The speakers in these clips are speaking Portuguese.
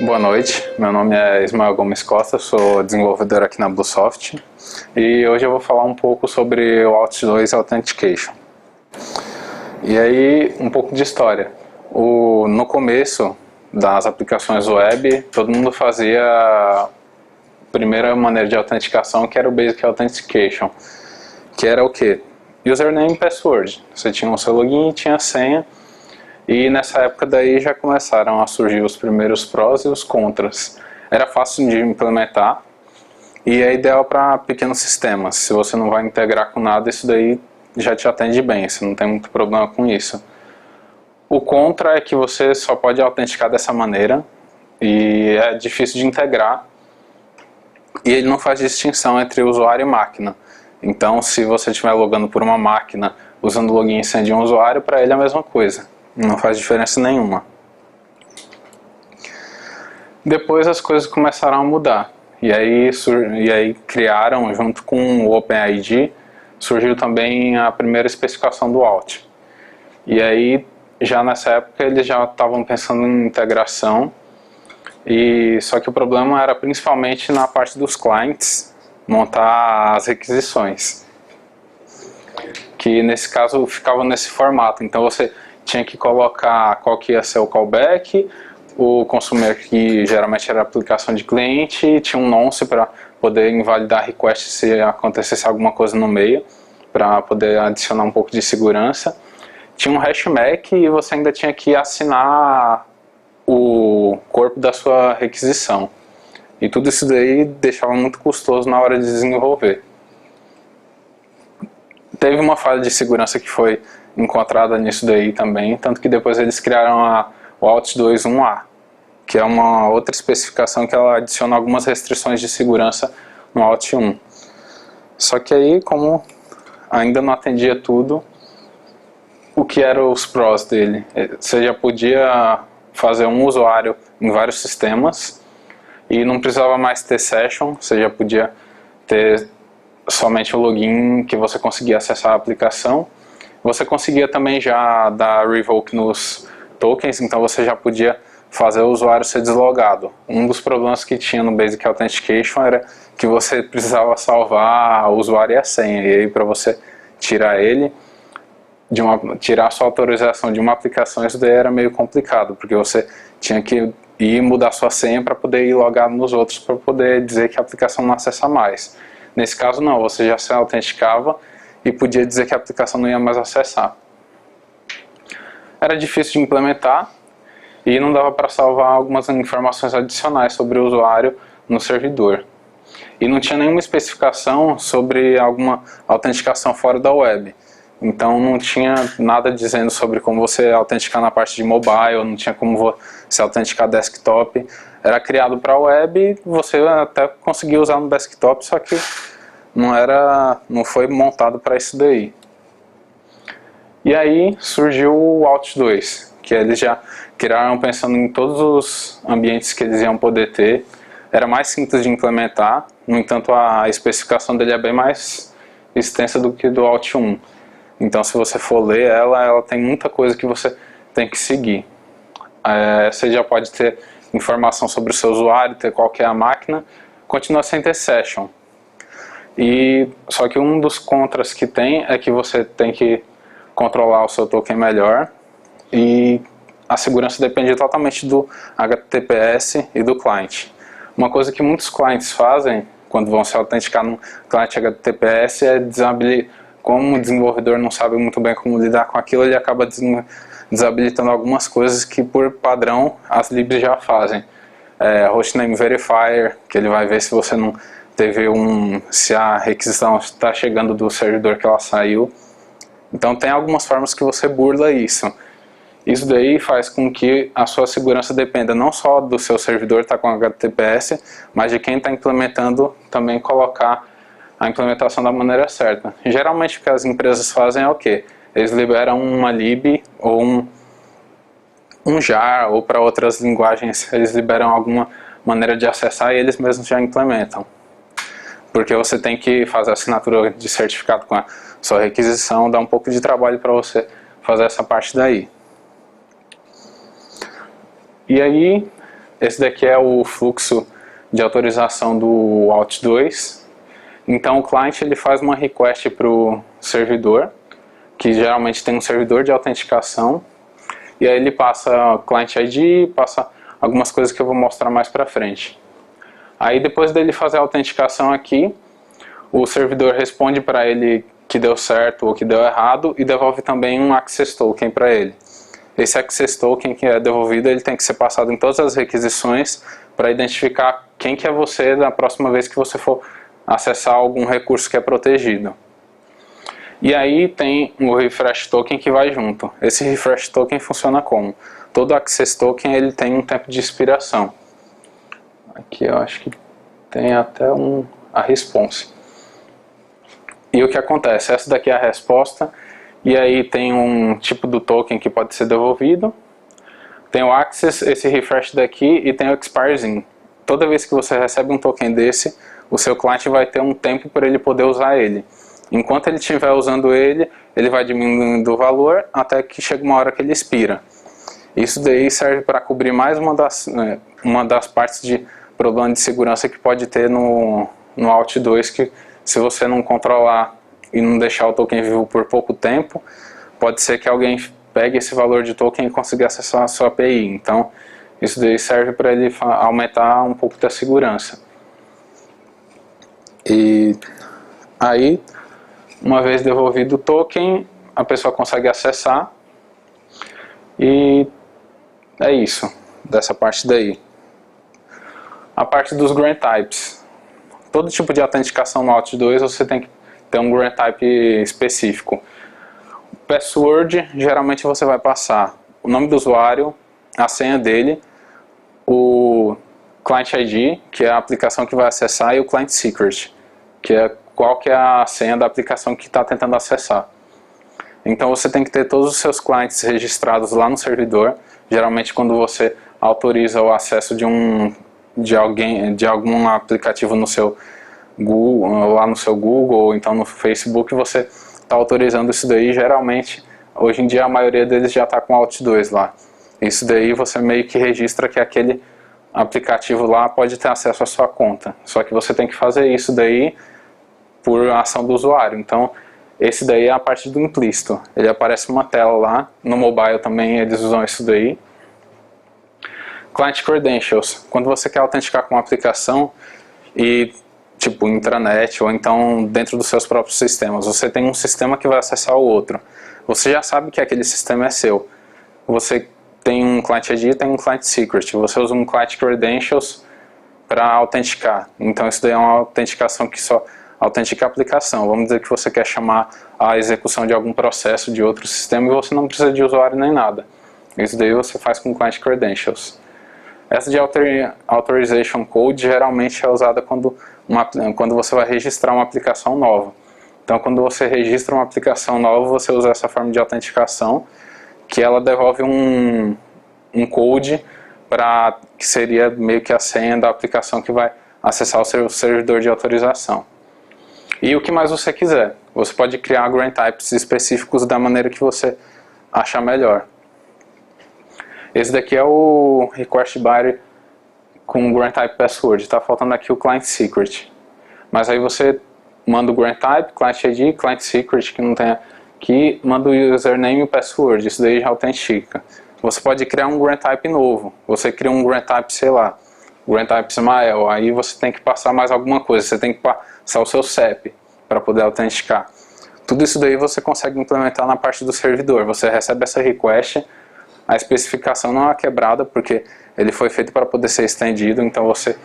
Boa noite, meu nome é Ismael Gomes Costa, sou desenvolvedor aqui na Bluesoft e hoje eu vou falar um pouco sobre o AUT2 Authentication. E aí, um pouco de história. No começo das aplicações web, todo mundo fazia a primeira maneira de autenticação, que era o Basic Authentication, que era o quê? Username e password. Você tinha o seu login e tinha a senha. E nessa época daí já começaram a surgir os primeiros prós e os contras. Era fácil de implementar e é ideal para pequenos sistemas. Se você não vai integrar com nada, isso daí já te atende bem, você não tem muito problema com isso. O contra é que você só pode autenticar dessa maneira e é difícil de integrar e ele não faz distinção entre usuário e máquina. Então, se você estiver logando por uma máquina usando o login e senha de um usuário, para ele é a mesma coisa. Não faz diferença nenhuma. Depois as coisas começaram a mudar. E aí criaram, junto com o OpenID, surgiu também a primeira especificação do Alt. E aí, já nessa época, eles já estavam pensando em integração. Só que o problema era principalmente na parte dos clients, montar as requisições. Que nesse caso ficava nesse formato. Então você tinha que colocar qual que ia ser o callback, o consumer, que geralmente era a aplicação de cliente, e tinha um nonce para poder invalidar request se acontecesse alguma coisa no meio, para poder adicionar um pouco de segurança. Tinha um hashmark e você ainda tinha que assinar o corpo da sua requisição. E tudo isso daí deixava muito custoso na hora de desenvolver. Teve uma falha de segurança que foi encontrada nisso daí também, tanto que depois eles criaram o AUT2.1a, que é uma outra especificação que ela adiciona algumas restrições de segurança no AUT1. Só que aí, como ainda não atendia tudo, o que eram os prós dele? Você já podia fazer um usuário em vários sistemas e não precisava mais ter session, você já podia ter somente o login que você conseguia acessar a aplicação. Você conseguia também já dar revoke nos tokens, então você já podia fazer o usuário ser deslogado. Um dos problemas que tinha no Basic Authentication era que você precisava salvar o usuário e a senha, e aí para você tirar tirar a sua autorização de uma aplicação, isso daí era meio complicado, porque você tinha que ir mudar sua senha para poder ir logado nos outros, para poder dizer que a aplicação não acessa mais. Nesse caso não, você já se autenticava e podia dizer que a aplicação não ia mais acessar. Era difícil de implementar e não dava para salvar algumas informações adicionais sobre o usuário no servidor. E não tinha nenhuma especificação sobre alguma autenticação fora da web. Então não tinha nada dizendo sobre como você autenticar na parte de mobile, não tinha como você autenticar desktop. Era criado para a web e você até conseguia usar no desktop, só que não foi montado para isso daí. E aí surgiu o AUT2, que eles já criaram pensando em todos os ambientes que eles iam poder ter. Era mais simples de implementar, no entanto a especificação dele é bem mais extensa do que do AUT1. Então se você for ler ela tem muita coisa que você tem que seguir. Você já pode ter informação sobre o seu usuário, ter qual que é a máquina, continua sem ter session. Só que um dos contras que tem é que você tem que controlar o seu token melhor e a segurança depende totalmente do HTTPS e do cliente. Uma coisa que muitos clientes fazem quando vão se autenticar no cliente HTTPS é como o desenvolvedor não sabe muito bem como lidar com aquilo, ele acaba desabilitando algumas coisas que por padrão as libs já fazem. Hostname Verifier, que ele vai ver se você não teve se a requisição está chegando do servidor que ela saiu. Então tem algumas formas que você burla isso. Isso daí faz com que a sua segurança dependa não só do seu servidor estar com HTTPS, mas de quem está implementando também colocar a implementação da maneira certa. Geralmente o que as empresas fazem é o quê? Eles liberam uma lib ou um jar, ou para outras linguagens eles liberam alguma maneira de acessar e eles mesmos já implementam. Porque você tem que fazer a assinatura de certificado com a sua requisição, dá um pouco de trabalho para você fazer essa parte daí. E aí esse daqui é o fluxo de autorização do Alt2. Então o client ele faz uma request para o servidor, que geralmente tem um servidor de autenticação, e aí ele passa client ID, passa algumas coisas que eu vou mostrar mais para frente. Aí depois dele fazer a autenticação aqui, o servidor responde para ele que deu certo ou que deu errado e devolve também um access token para ele. Esse access token que é devolvido, ele tem que ser passado em todas as requisições para identificar quem que é você na próxima vez que você for acessar algum recurso que é protegido. E aí tem o refresh token que vai junto. Esse refresh token funciona como? Todo access token ele tem um tempo de expiração. Aqui eu acho que tem até a response. E o que acontece? Essa daqui é a resposta. E aí tem um tipo do token que pode ser devolvido. Tem o access, esse refresh daqui, e tem o expirezinho. Toda vez que você recebe um token desse, o seu cliente vai ter um tempo para ele poder usar ele. Enquanto ele estiver usando ele, ele vai diminuindo o valor até que chega uma hora que ele expira. Isso daí serve para cobrir mais uma das partes de problema de segurança que pode ter no Alt2, que se você não controlar e não deixar o token vivo por pouco tempo, pode ser que alguém pegue esse valor de token e consiga acessar a sua API. Então, isso daí serve para ele aumentar um pouco da segurança. E aí, uma vez devolvido o token, a pessoa consegue acessar. E é isso, dessa parte daí. A parte dos grant types. Todo tipo de autenticação no Alt2 você tem que ter um grant type específico. Password, geralmente você vai passar o nome do usuário, a senha dele, o Client ID, que é a aplicação que vai acessar, e o Client Secret, que é qual que é a senha da aplicação que está tentando acessar. Então você tem que ter todos os seus clientes registrados lá no servidor. Geralmente quando você autoriza o acesso de algum aplicativo no seu Google, lá no seu Google, ou então no Facebook, você está autorizando isso daí. Geralmente, hoje em dia a maioria deles já está com Alt2 lá. Isso daí você meio que registra que aquele aplicativo lá pode ter acesso à sua conta. Só que você tem que fazer isso daí por ação do usuário. Então, esse daí é a parte do implícito. Ele aparece uma tela lá. No mobile também eles usam isso daí. Client Credentials. Quando você quer autenticar com uma aplicação e tipo intranet ou então dentro dos seus próprios sistemas, você tem um sistema que vai acessar o outro. Você já sabe que aquele sistema é seu. Você tem um Client ID e tem um Client Secret. Você usa um Client Credentials para autenticar. Então isso daí é uma autenticação que só autentica a aplicação. Vamos dizer que você quer chamar a execução de algum processo de outro sistema e você não precisa de usuário nem nada. Isso daí você faz com Client Credentials. Essa de Authorization Code geralmente é usada quando você vai registrar uma aplicação nova. Então quando você registra uma aplicação nova, você usa essa forma de autenticação, que ela devolve um code que seria meio que a senha da aplicação que vai acessar o seu servidor de autorização. E o que mais você quiser. Você pode criar grant types específicos da maneira que você achar melhor. Esse daqui é o Request Body com grant type password. Está faltando aqui o Client Secret. Mas aí você manda o grant type, Client ID, Client Secret, que não tem aqui, manda o username e o password. Isso daí já autentica. Você pode criar um grant type novo. Você cria um grant type, sei lá, grant type Ismael. Aí você tem que passar mais alguma coisa. Você tem que passar o seu CEP para poder autenticar. Tudo isso daí você consegue implementar na parte do servidor. Você recebe essa request, a especificação não é quebrada porque ele foi feito para poder ser estendido. Então você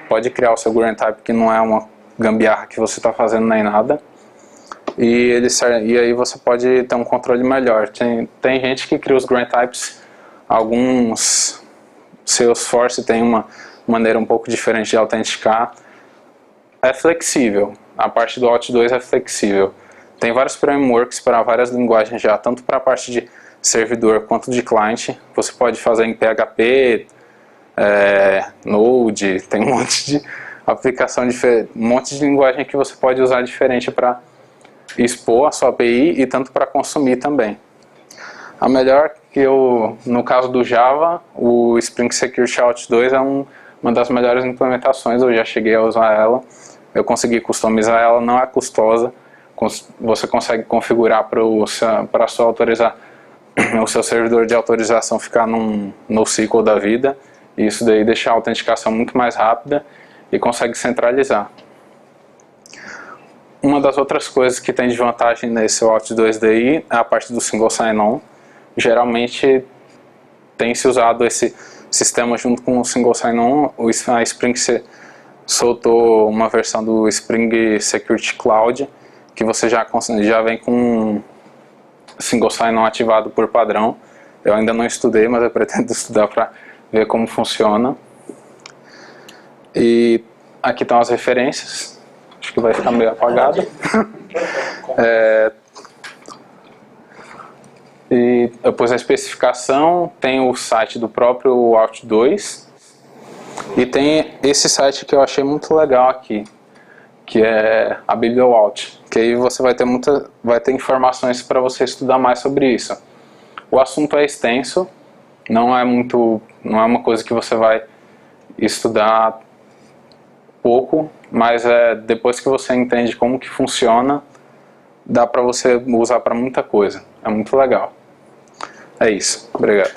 pode criar o seu grant type, que não é uma gambiarra que você está fazendo nem nada. E aí você pode ter um controle melhor. Tem gente que cria os grant types, alguns Salesforce tem uma maneira um pouco diferente de autenticar. É flexível, a parte do Alt2 é flexível. Tem vários frameworks para várias linguagens já, tanto para a parte de servidor quanto de cliente. Você pode fazer em PHP, Node, tem um monte de aplicação diferente, um monte de linguagem que você pode usar diferente para expor a sua API e tanto para consumir também. A melhor que no caso do Java, o Spring Security Out 2 é uma das melhores implementações, eu já cheguei a usar ela, eu consegui customizar ela, não é custosa, você consegue configurar para só autorizar o seu servidor de autorização ficar no NoSQL da vida, e isso daí deixa a autenticação muito mais rápida e consegue centralizar. Uma das outras coisas que tem de vantagem nesse Out 2 daí é a parte do Single Sign-On. Geralmente tem se usado esse sistema junto com o Single Sign-On. A Spring soltou uma versão do Spring Security Cloud que você já vem com Single Sign-On ativado por padrão. Eu ainda não estudei, mas eu pretendo estudar para ver como funciona. E aqui estão as referências. Acho que vai ficar meio apagado. E eu pus a especificação, tem o site do próprio Out 2 e tem esse site que eu achei muito legal aqui, que é a BiblioAuth, que aí você vai ter informações para você estudar mais sobre isso. O assunto é extenso, não é uma coisa que você vai estudar pouco, mas depois que você entende como que funciona, dá para você usar para muita coisa. É muito legal. É isso. Obrigado.